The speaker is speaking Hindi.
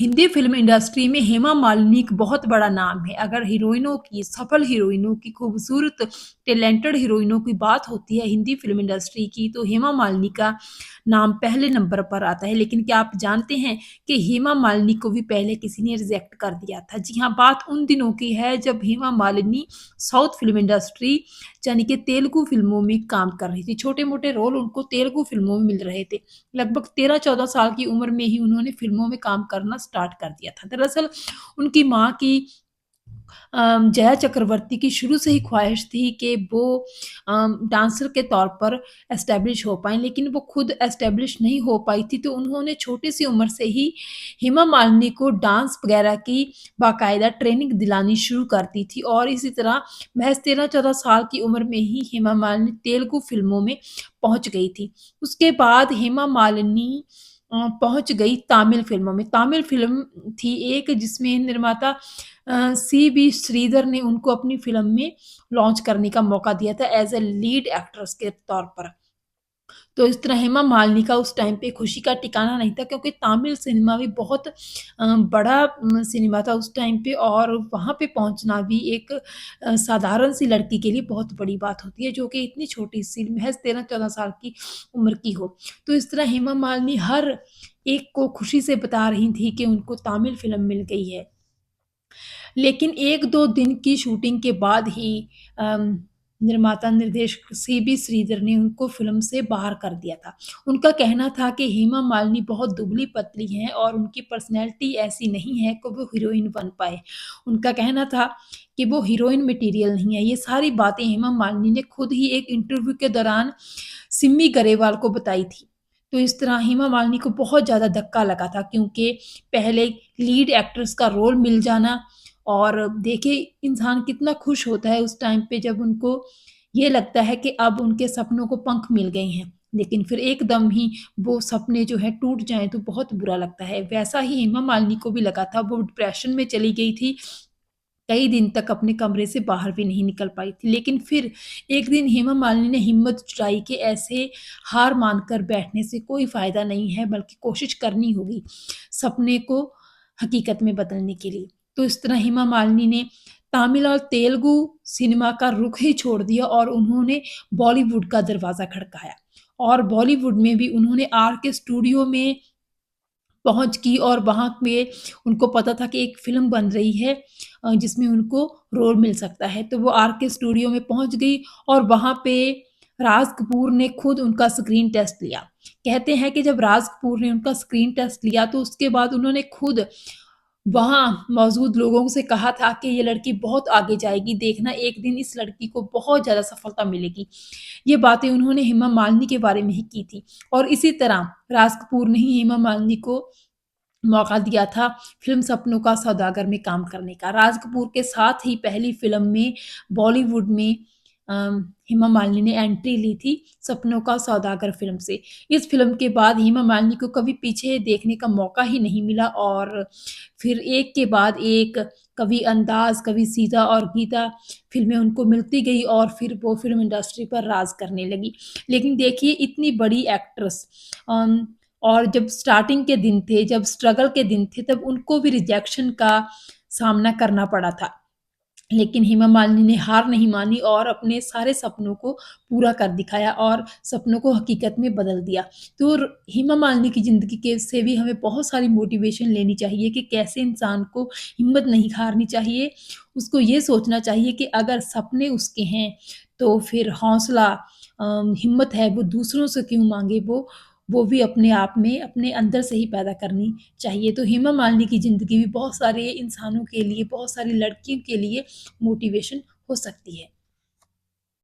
हिंदी फ़िल्म इंडस्ट्री में हेमा मालिनी एक बहुत बड़ा नाम है। अगर हीरोइनों की, सफल हीरोइनों की, खूबसूरत टैलेंटेड हीरोइनों की बात होती है हिंदी फ़िल्म इंडस्ट्री की, तो हेमा मालिनी का नाम पहले नंबर पर आता है। लेकिन क्या आप जानते हैं कि हेमा मालिनी को भी पहले किसी ने रिजेक्ट कर दिया था? जी हाँ, बात उन दिनों की है जब Hema Malini south film industry यानी कि तेलुगु फ़िल्मों में काम कर रही थी। छोटे-मोटे रोल उनको तेलुगु फ़िल्मों में मिल रहे थे। लगभग 13-14 साल की उम्र में ही उन्होंने फ़िल्मों में काम करना स्टार्ट कर दिया था। दरअसल उनकी माँ की जया चक्रवर्ती की शुरू से ही ख़्वाहिश थी कि वो डांसर के तौर पर एस्टेब्लिश हो पाएँ, लेकिन वो खुद एस्टेब्लिश नहीं हो पाई थी, तो उन्होंने छोटी-सी उम्र से ही हेमा मालिनी को डांस वग़ैरह की बाकायदा ट्रेनिंग दिलानी शुरू कर दी थी और इसी तरह महज़ 13-14 साल की उम्र में ही हेमा मालिनी तेलुगु फ़िल्मों में पहुँच गई थी। उसके बाद हेमा मालिनी पहुँच गई तमिल फ़िल्मों में। तमिल फ़िल्म थी एक जिसमें निर्माता सीबी श्रीधर ने उनको अपनी फ़िल्म में लॉन्च करने का मौका दिया था एज़ अ लीड एक्ट्रेस के तौर पर। तो इस तरह हेमा मालिनी का उस टाइम पे खुशी का ठिकाना नहीं था क्योंकि तमिल सिनेमा भी बहुत बड़ा सिनेमा था उस टाइम पे और वहाँ पे पहुँचना भी एक साधारण सी लड़की के लिए बहुत बड़ी बात होती है, जो कि इतनी छोटी-सी महज़ 13-14 साल की उम्र की हो। तो इस तरह हेमा मालिनी हर एक को खुशी से बता रही थी कि उनको तमिल फ़िल्म मिल गई है। लेकिन 1-2 दिन की शूटिंग के बाद ही अम, निर्माता निर्देशक सीबी श्रीधर ने उनको फ़िल्म से बाहर कर दिया था। उनका कहना था कि हेमा मालिनी बहुत दुबली-पतली हैं और उनकी पर्सनैलिटी ऐसी नहीं है कि वो हीरोइन बन पाए। उनका कहना था कि वो हीरोइन मटीरियल नहीं है। ये सारी बातें हेमा मालिनी ने खुद ही एक इंटरव्यू के दौरान सिमी ग्रेवाल को बताई थी। तो इस तरह हेमा मालिनी को बहुत ज़्यादा धक्का लगा था क्योंकि पहले लीड एक्ट्रेस का रोल मिल जाना और देखिए इंसान कितना खुश होता है उस टाइम पे जब उनको ये लगता है कि अब उनके सपनों को पंख मिल गए हैं। लेकिन फिर एकदम ही वो सपने जो हैं टूट जाएँ तो बहुत बुरा लगता है। वैसा ही हेमा मालिनी को भी लगा था, वो डिप्रेशन में चली गई थी। कई दिन तक अपने कमरे से बाहर भी नहीं निकल पाई थी। लेकिन फिर एक दिन हेमा मालिनी ने हिम्मत जुटाई कि ऐसे हार मानकर बैठने से कोई फ़ायदा नहीं है बल्कि कोशिश करनी होगी, सपने को हकीकत में बदलने के लिए। तो इस तरह हेमा मालिनी ने तमिल और तेलुगु सिनेमा का रुख ही छोड़ दिया और उन्होंने बॉलीवुड का दरवाज़ा खटकाया। और बॉलीवुड में भी उन्होंने आर के स्टूडियो में पहुँच की और वहाँ पे उनको पता था कि एक फ़िल्म बन रही है जिसमें उनको रोल मिल सकता है। तो वो आर के स्टूडियो में पहुँच गई और वहाँ पे राज कपूर ने खुद उनका स्क्रीन टेस्ट लिया। कहते हैं कि जब राज कपूर ने उनका स्क्रीन टेस्ट लिया तो उसके बाद उन्होंने खुद वहाँ मौजूद लोगों से कहा था कि ये लड़की बहुत आगे जाएगी, देखना एक दिन इस लड़की को बहुत ज़्यादा सफलता मिलेगी। ये बातें उन्होंने हेमा मालिनी के बारे में ही की थी और इसी तरह राज कपूर ने ही हेमा मालिनी को मौका दिया था फ़िल्म सपनों का सौदागर में काम करने का। राज कपूर के साथ ही पहली फ़िल्म में बॉलीवुड में हेमा मालिनी ने एंट्री ली थी सपनों का सौदागर फ़िल्म से। इस फ़िल्म के बाद हेमा मालिनी को कभी पीछे देखने का मौका ही नहीं मिला और फिर एक के बाद एक कभी अंदाज़, कभी सीता और गीता फ़िल्में उनको मिलती गई और फिर वो फ़िल्म इंडस्ट्री पर राज करने लगी। लेकिन देखिए इतनी बड़ी एक्ट्रेस अम, और जब स्टार्टिंग के दिन थे, जब स्ट्रगल के दिन थे, तब उनको भी रिजेक्शन का सामना करना पड़ा था। लेकिन हेमा मालिनी ने हार नहीं मानी और अपने सारे सपनों को पूरा कर दिखाया और सपनों को हकीकत में बदल दिया। तो र हेमा मालिनी की ज़िंदगी के से भी हमें बहुत सारी मोटिवेशन लेनी चाहिए कि कैसे इंसान को हिम्मत नहीं हारनी चाहिए। उसको ये सोचना चाहिए कि अगर सपने उसके हैं, तो फिर हौसला हिम्मत है वो दूसरों से क्यों माँगे वो भी अपने आप में, अपने अंदर से ही पैदा करनी चाहिए। तो हेमा मालिनी की ज़िंदगी भी बहुत सारे इंसानों के लिए, बहुत सारी लड़कियों के लिए मोटिवेशन हो सकती है।